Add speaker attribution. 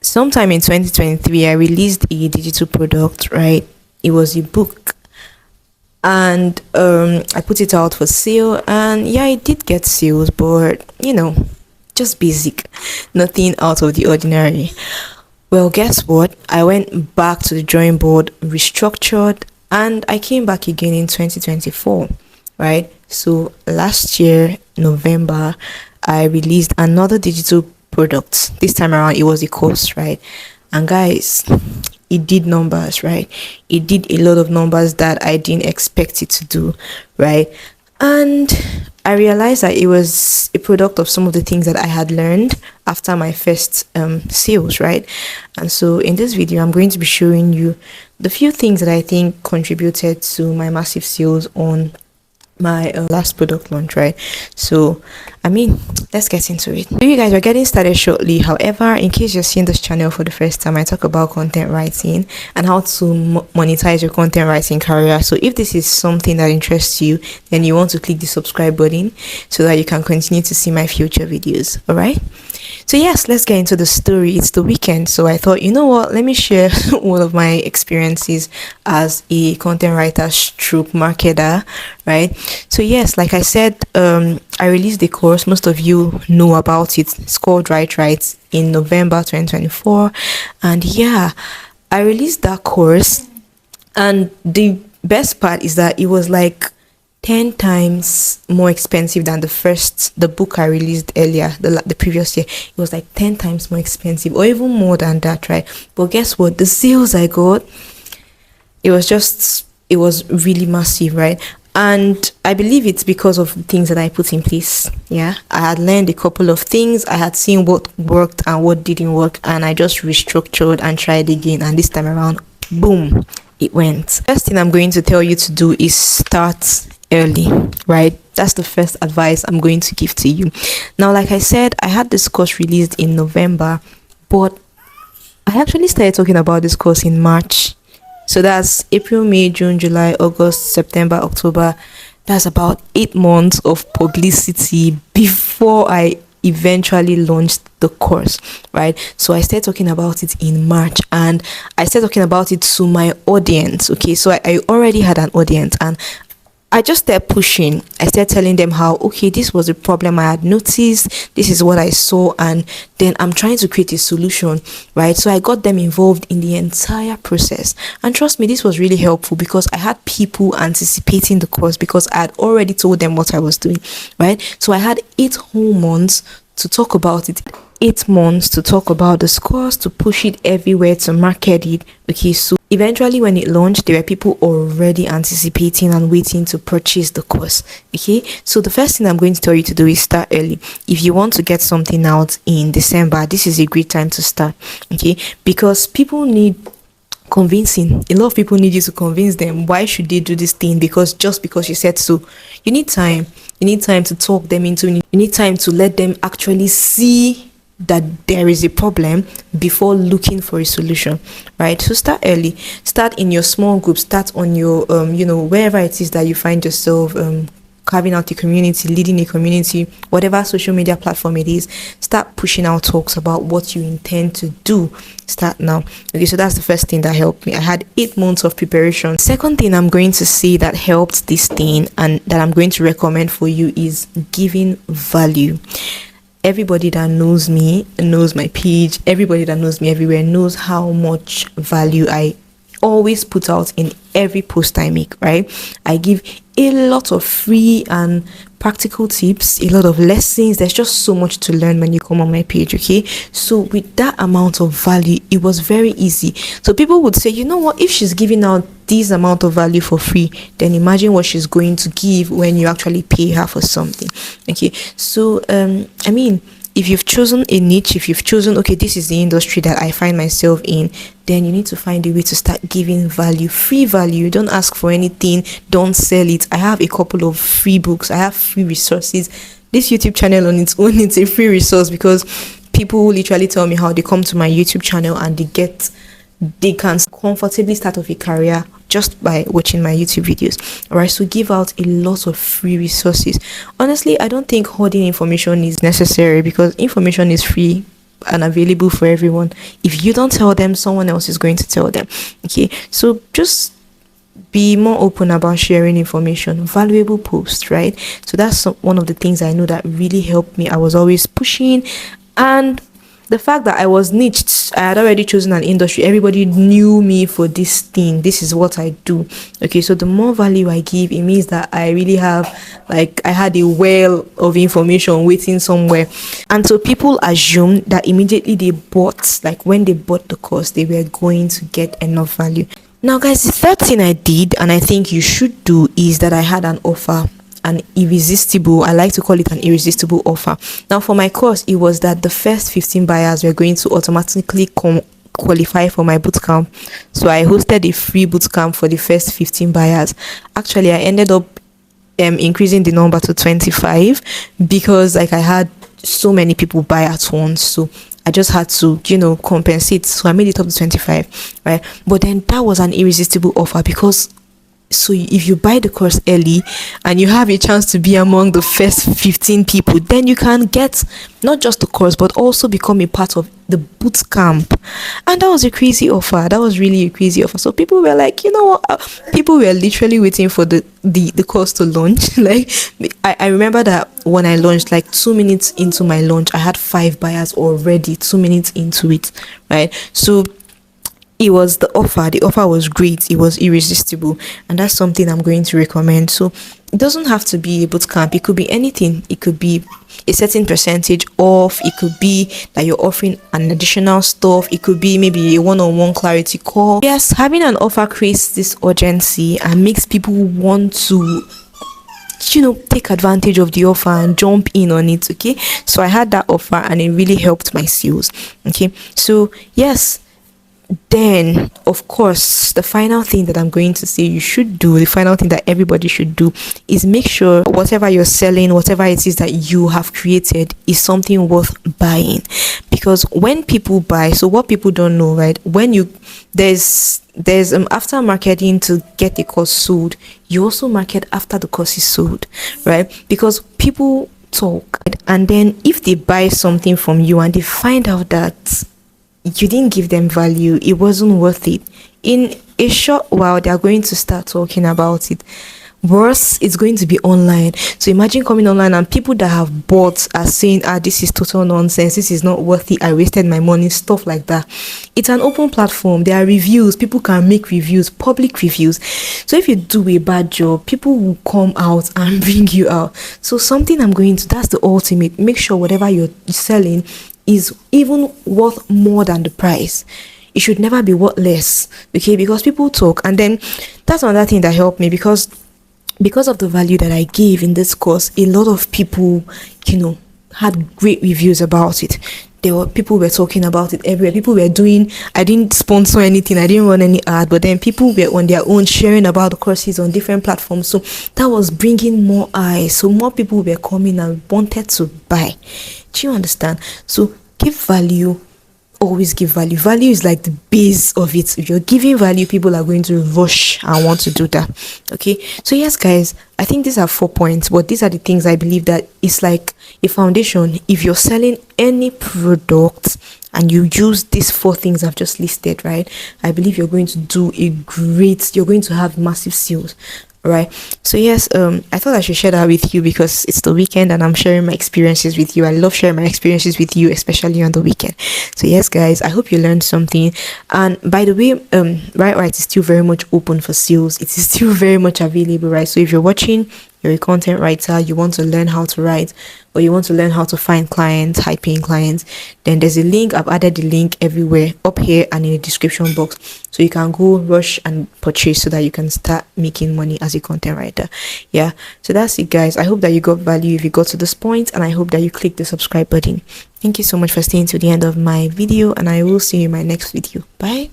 Speaker 1: Sometime in 2023, I released a digital product, right? It was a book, and I put it out for sale, and yeah, it did get sales, but just basic, nothing out of the ordinary. Well, guess what? I went back to the drawing board, restructured, and I came back again in 2024, right? So last year, November, I released another digital product. This time around, it was a course, right? And guys, it did numbers, right? It did a lot of numbers that I didn't expect it to do, right? And I realized that it was a product of some of the things that I had learned after my first sales, right? And so in this video, I'm going to be showing you the few things that I think contributed to my massive sales on my last product launch, right? So let's get into it. So you guys, are getting started shortly. However, in case you're seeing this channel for the first time, I talk about content writing and how to monetize your content writing career. So if this is something that interests you, then you want to click the subscribe button so that you can continue to see my future videos. All right, so yes, let's get into the story. It's the weekend, so I thought, you know what, let me share one of my experiences as a content writer stroke marketer, right? So yes, like I said, I released the course. Most of you know about it. It's called Write Right in November 2024. And yeah, I released that course. And the best part is that it was like 10 times more expensive than the book I released earlier, the previous year. It was like 10 times more expensive, or even more than that, right? But guess what? The sales I got, it was really massive, right? And I believe it's because of the things that I put in place. Yeah, I had learned a couple of things. I had seen what worked and what didn't work, and I just restructured and tried again. And this time around, boom, it went. First thing I'm going to tell you to do is start early, right? That's the first advice I'm going to give to you. Now, like I said, I had this course released in November, but I actually started talking about this course in March. So that's April, May, June, July, August, September, October. That's about 8 months of publicity before I eventually launched the course, right? So I started talking about it in March, and I started talking about it to my audience. Okay, so I already had an audience, and I just started pushing. I started telling them how, okay, this was a problem I had noticed. This is what I saw. And then I'm trying to create a solution, right? So I got them involved in the entire process. And trust me, this was really helpful because I had people anticipating the course because I had already told them what I was doing, right? So I had 8 whole months to talk about it. 8 months to talk about this course, to push it everywhere, to market it. Okay, so eventually when it launched, there were people already anticipating and waiting to purchase the course. Okay, so the first thing I'm going to tell you to do is start early. If you want to get something out in December, this is a great time to start. Okay, because people need convincing. A lot of people need you to convince them why should they do this thing, because just because you said so. You need time. You need time to talk them into it. You need time to let them actually see that there is a problem before looking for a solution, right? So start early. Start in your small group. Start on your wherever it is that you find yourself carving out a community, leading a community, whatever social media platform it is. Start pushing out talks about what you intend to do. Start now. Okay, so that's the first thing that helped me. I had 8 months of preparation. Second thing I'm going to say that helped this thing and that I'm going to recommend for you is giving value. Everybody that knows me knows my page. Everybody that knows me everywhere knows how much value I always put out in every post I make, right? I give a lot of free and practical tips, a lot of lessons. There's just so much to learn when you come on my page, okay? So with that amount of value, it was very easy. So people would say, you know what, if she's giving out this amount of value for free, then imagine what she's going to give when you actually pay her for something. Okay, so if you've chosen a niche, if you've chosen, okay, this is the industry that I find myself in, then you need to find a way to start giving value, free value. Don't ask for anything, don't sell it. I have a couple of free books, I have free resources. This YouTube channel on its own, it's a free resource because people literally tell me how they come to my YouTube channel and they can comfortably start off a career just by watching my YouTube videos. All right, so give out a lot of free resources. Honestly, I don't think hoarding information is necessary because information is free. and available for everyone. If you don't tell them, someone else is going to tell them. Okay, so just be more open about sharing information, valuable posts, right? So that's one of the things I know that really helped me. I was always pushing, and the fact that I was niched, I had already chosen an industry. Everybody knew me for this thing. This is what I do. Okay, so the more value I give, it means that I really have, like, I had a well of information waiting somewhere. And so people assume that immediately they bought, like when they bought the course, they were going to get enough value. Now, guys, the third thing I did, and I think you should do, is that I had an offer. An irresistible, I like to call it an irresistible offer. Now, for my course, it was that the first 15 buyers were going to automatically qualify for my bootcamp. So I hosted a free bootcamp for the first 15 buyers. Actually, I ended up increasing the number to 25 because, like, I had so many people buy at once. So I just had to, compensate. So I made it up to 25, right? But then that was an irresistible offer because, so if you buy the course early and you have a chance to be among the first 15 people, then you can get not just the course but also become a part of the boot camp. And that was a crazy offer. That was really a crazy offer. So people were like, you know what, people were literally waiting for the course to launch. Like, I remember that when I launched, like 2 minutes into my launch, I had 5 buyers already 2 minutes into it, right? So it was the offer was great, it was irresistible, and that's something I'm going to recommend. So it doesn't have to be a bootcamp, it could be anything. It could be a certain percentage off, it could be that you're offering an additional stuff, it could be maybe a one-on-one clarity call. Yes, having an offer creates this urgency and makes people want to take advantage of the offer and jump in on it. Okay, so I had that offer and it really helped my sales. Okay, so yes, then of course the final thing that I'm going to say you should do, the final thing that everybody should do, is make sure whatever you're selling, whatever it is that you have created, is something worth buying. Because when people buy, so what people don't know, right, when there's after marketing to get the course sold, you also market after the course is sold, right? Because people talk, and then if they buy something from you and they find out that you didn't give them value, it wasn't worth it, in a short while they are going to start talking about it. Worse, it's going to be online. So imagine coming online and people that have bought are saying, this is total nonsense, this is not worth it, I wasted my money, stuff like that. It's an open platform. There are reviews. People can make reviews, public reviews. So if you do a bad job, people will come out and bring you out. So something that's the ultimate. Make sure whatever you're selling is even worth more than the price. It should never be worth less. Okay, because people talk. And then that's another thing that helped me, because of the value that I gave in this course, a lot of people, had great reviews about it. People were talking about it everywhere. People were I didn't sponsor anything, I didn't run any ad, but then people were on their own sharing about the courses on different platforms. So that was bringing more eyes. So more people were coming and wanted to buy. Do you understand? So give value. Always give value. Value is like the base of it. If you're giving value, people are going to rush and want to do that. Okay, so yes guys, I think these are 4 points, but these are the things I believe that it's like a foundation. If you're selling any product and you use these 4 things I've just listed, right, I believe you're going to you're going to have massive sales. Right. So yes, I thought I should share that with you because it's the weekend and I'm sharing my experiences with you. I love sharing my experiences with you, especially on the weekend. So yes guys, I hope you learned something. And by the way, Write is still very much open for sales. It is still very much available, right? So if you're watching, you're a content writer, you want to learn how to write, or you want to learn how to find clients, high paying clients, then there's a link. I've added the link everywhere, up here and in the description box, so you can go rush and purchase so that you can start making money as a content writer. Yeah, so that's it guys. I hope that you got value if you got to this point, and I hope that you click the subscribe button. Thank you so much for staying to the end of my video, and I will see you in my next video. Bye.